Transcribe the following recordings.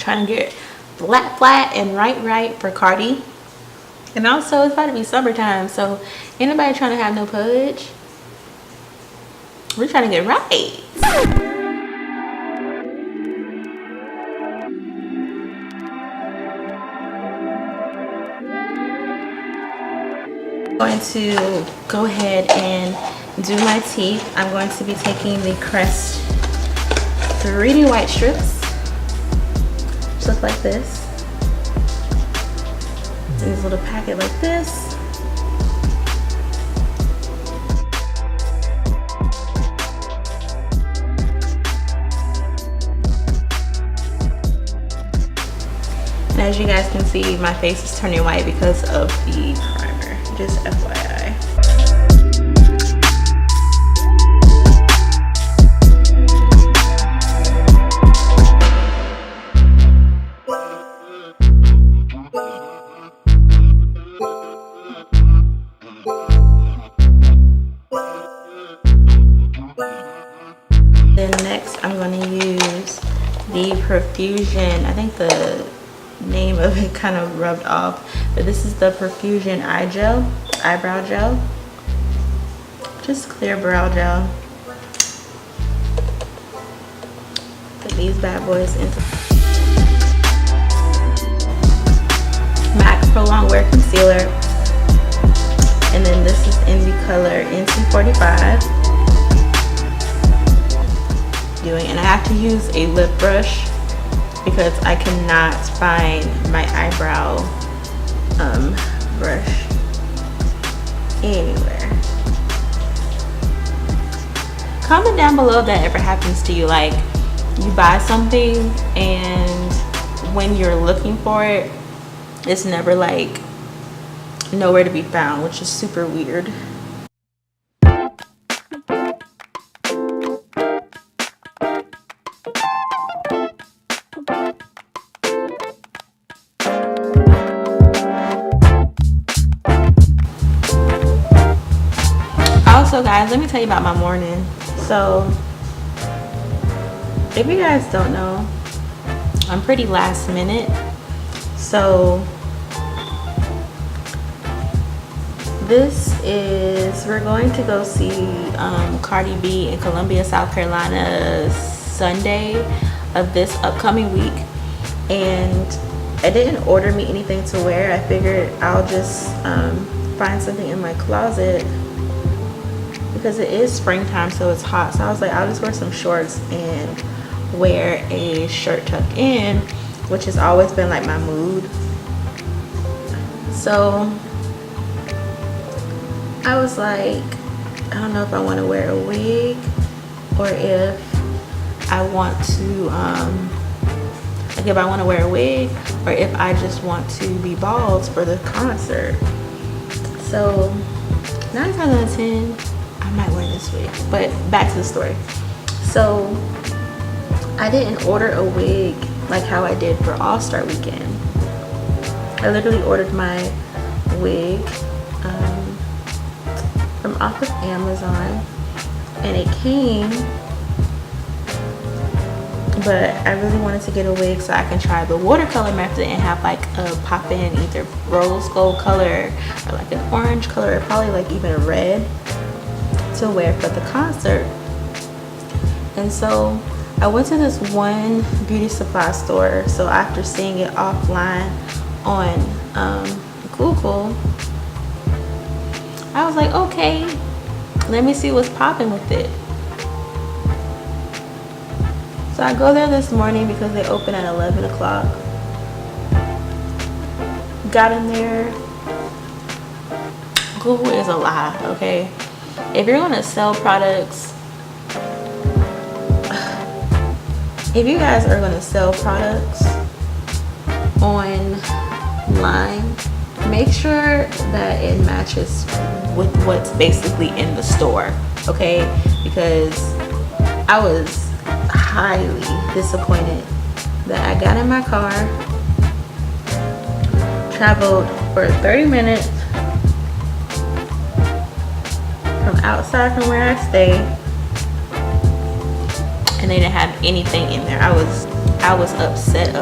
trying to get flat and right for Cardi. And also it's about to be summertime, so ain't nobody trying to have no pudge. We're trying to get right. I'm going to go ahead and do my teeth. I'm going to be taking the Crest 3D white strips, which look like this, in this little packet like this. And as you guys can see, my face is turning white because of the primer, just FYI. Then next I'm going to use the Profusion, I think the name of it kind of rubbed off, but this is the Profusion eyebrow gel, just clear brow gel. Put these bad boys into MAC Pro Longwear Concealer, and then this is in the color NC45. And I have to use a lip brush because I cannot find my eyebrow brush anywhere. Comment down below if that ever happens to you, like you buy something and when you're looking for it, it's never like nowhere to be found, which is super weird. Also guys, let me tell you about my morning. So if you guys don't know, I'm pretty last minute. So this is, we're going to go see Cardi B in Columbia, South Carolina Sunday of this upcoming week. And I didn't order me anything to wear. I figured I'll just find something in my closet because it is springtime, so it's hot. So I was like, I'll just wear some shorts and wear a shirt tucked in, which has always been like my mood. So I was like, I don't know if I want to wear a wig or if I want to like if I want to wear a wig or if I just want to be bald for the concert. So 9 times out of 10 I might wear this wig. But back to the story. So I didn't order a wig like how I did for All-Star Weekend. I literally ordered my wig from off of Amazon, and it came, but I really wanted to get a wig so I can try the watercolor method and have like a pop in either rose gold color or like an orange color or probably like even a red to wear for the concert. And so I went to this one beauty supply store. So after seeing it offline on Google, I was like, okay, let me see what's popping with it. So I go there this morning because they open at 11 o'clock. Got in there. Google is a lie, okay? If you're gonna sell products, if you guys are gonna sell products online, make sure that it matches with what's basically in the store, okay? Because I was highly disappointed that I got in my car, traveled for 30 minutes from outside from where I stay, and they didn't have anything in there. I was upset.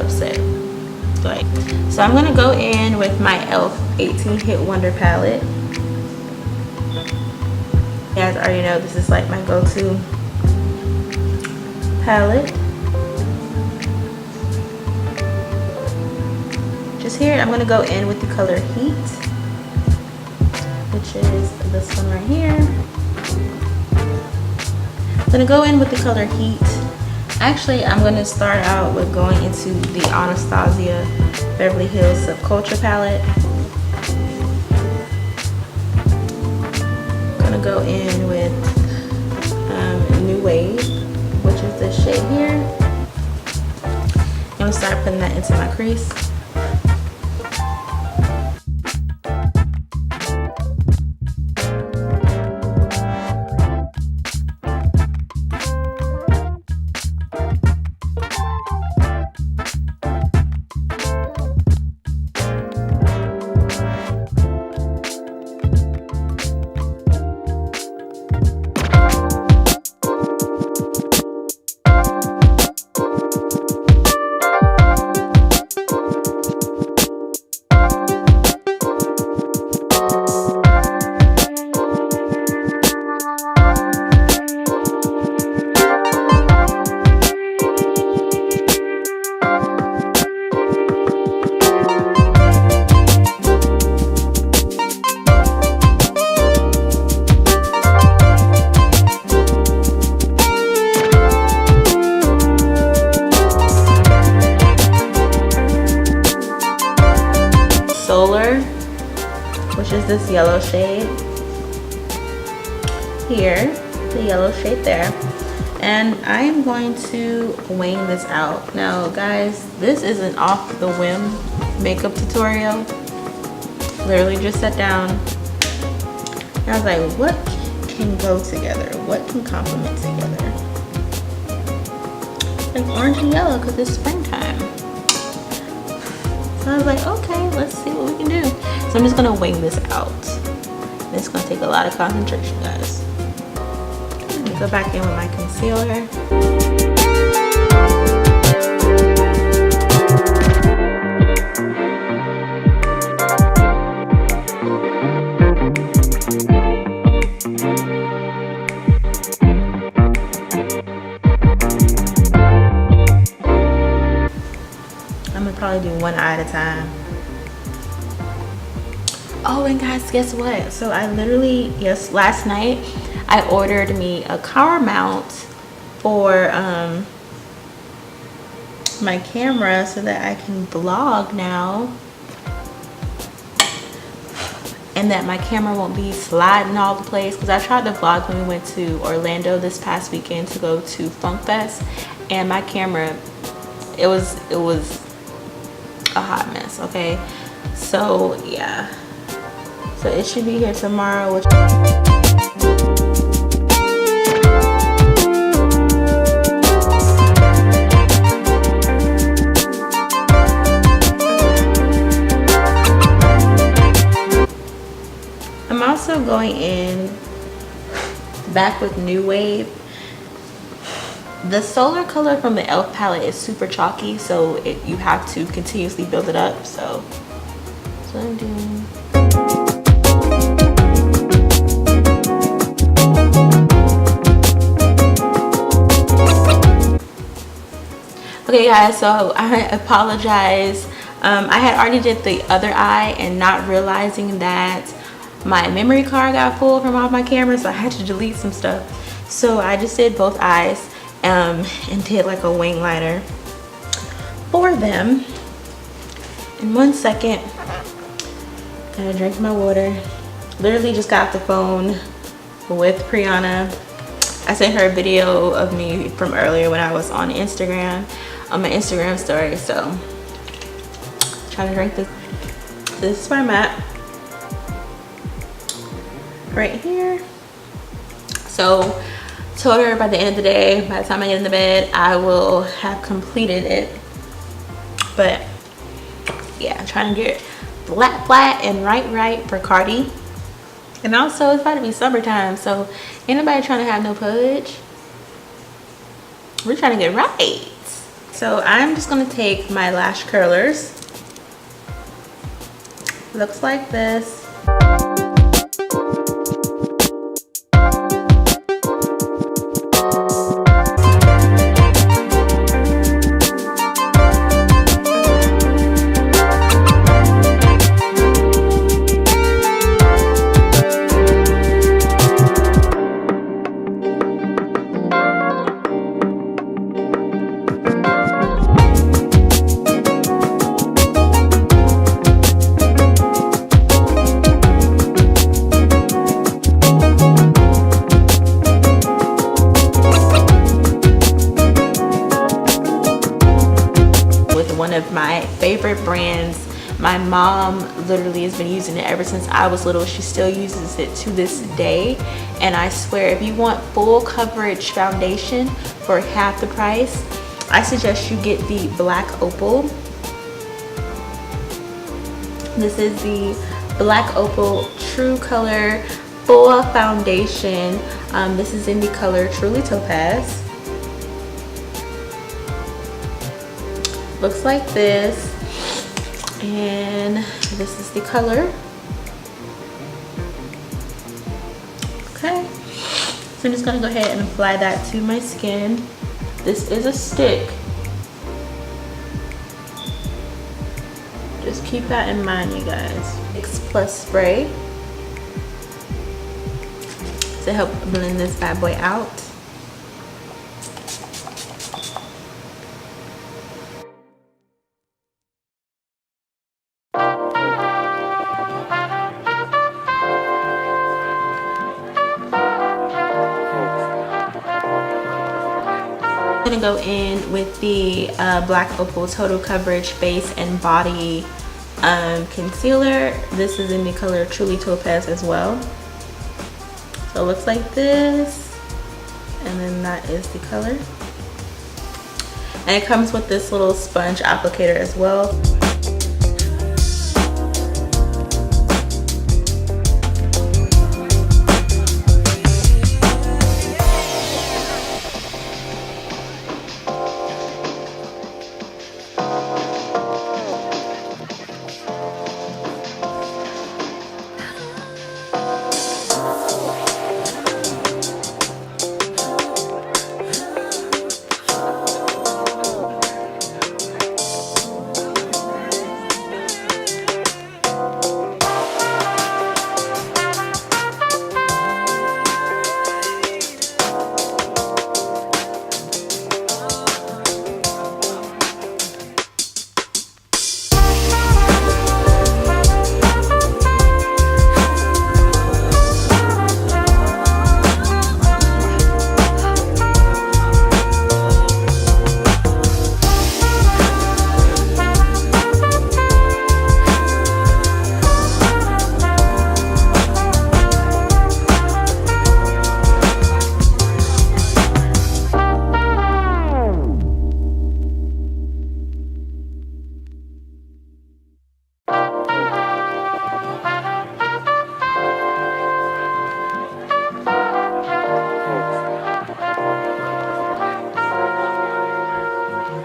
Like, so I'm gonna go in with my e.l.f. 18 Hit Wonder palette. You guys already know this is like my go-to palette. Just here, I'm gonna go in with the color Heat, which is this one right here. I'm gonna go in with the color Heat. Actually, I'm gonna start out with going into the Anastasia Beverly Hills Subculture palette. I'm gonna go in with New Wave, which is this shade here. I'm gonna start putting that into my crease. Which is this yellow shade here, the yellow shade there, and I am going to wing this out. Now guys, this is an off the whim makeup tutorial. Literally just sat down and I was like, what can go together, what can complement together? Like orange and yellow, because it's springtime. So I was like, okay, let's see what we can do. So I'm just gonna wing this out. It's gonna take a lot of concentration, guys. Let me go back in with my concealer. I'm gonna probably do one eye at a time. Oh, and guys, guess what? So I literally, last night I ordered me a car mount for my camera so that I can vlog now, and that my camera won't be sliding all the place, because I tried to vlog when we went to Orlando this past weekend to go to Funk Fest, and my camera, it was a hot mess. Okay, so yeah, so it should be here tomorrow, which I'm also going in back with New Wave. The solar color from the e.l.f. palette is super chalky, so you have to continuously build it up. So that's what I'm doing. Okay guys, so I apologize. I had already did the other eye and not realizing that my memory card got full from off my camera, so I had to delete some stuff. So I just did both eyes and did like a wing liner for them. In 1 second, gotta drink my water. Literally just got off the phone with Priyana. I sent her a video of me from earlier when I was on Instagram, on my Instagram story. So trying to drink this. This is where I'm at right here. So told her by the end of the day, by the time I get in the bed, I will have completed it. But yeah, I'm trying to get flat and right for Cardi. And also it's about to be summertime, so ain't nobody trying to have no pudge. We're trying to get right. So I'm just gonna take my lash curlers. Looks like this. Of my favorite brands. My mom literally has been using it ever since I was little. She still uses it to this day, and I swear if you want full coverage foundation for half the price, I suggest you get the Black Opal. This is the Black Opal True Color Full Foundation. This is in the color Truly Topaz. Looks like this, and this is the color. Okay, so I'm just gonna go ahead and apply that to my skin. This is a stick. Just keep that in mind, you guys. X Plus spray to help blend this bad boy out. I'm gonna go in with the Black Opal Total Coverage Base and Body Concealer. This is in the color Truly Topaz as well. So it looks like this, and then that is the color. And it comes with this little sponge applicator as well.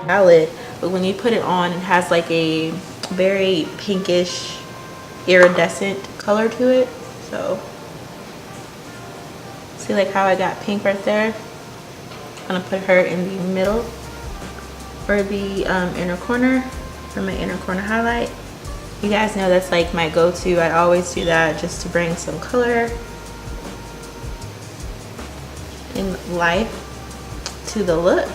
Palette, but when you put it on, it has like a very pinkish iridescent color to it. So see like how I got pink right there? I'm gonna put her in the middle for the inner corner, for my inner corner highlight. You guys know that's like my go-to. I always do that just to bring some color and life to the look.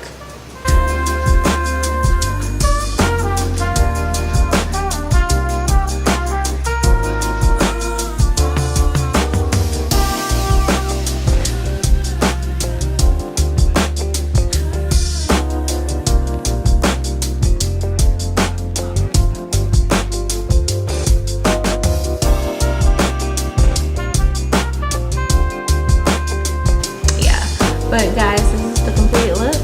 But guys, this is the complete look.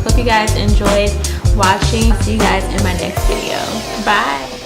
Hope you guys enjoyed watching. See you guys in my next video. Bye.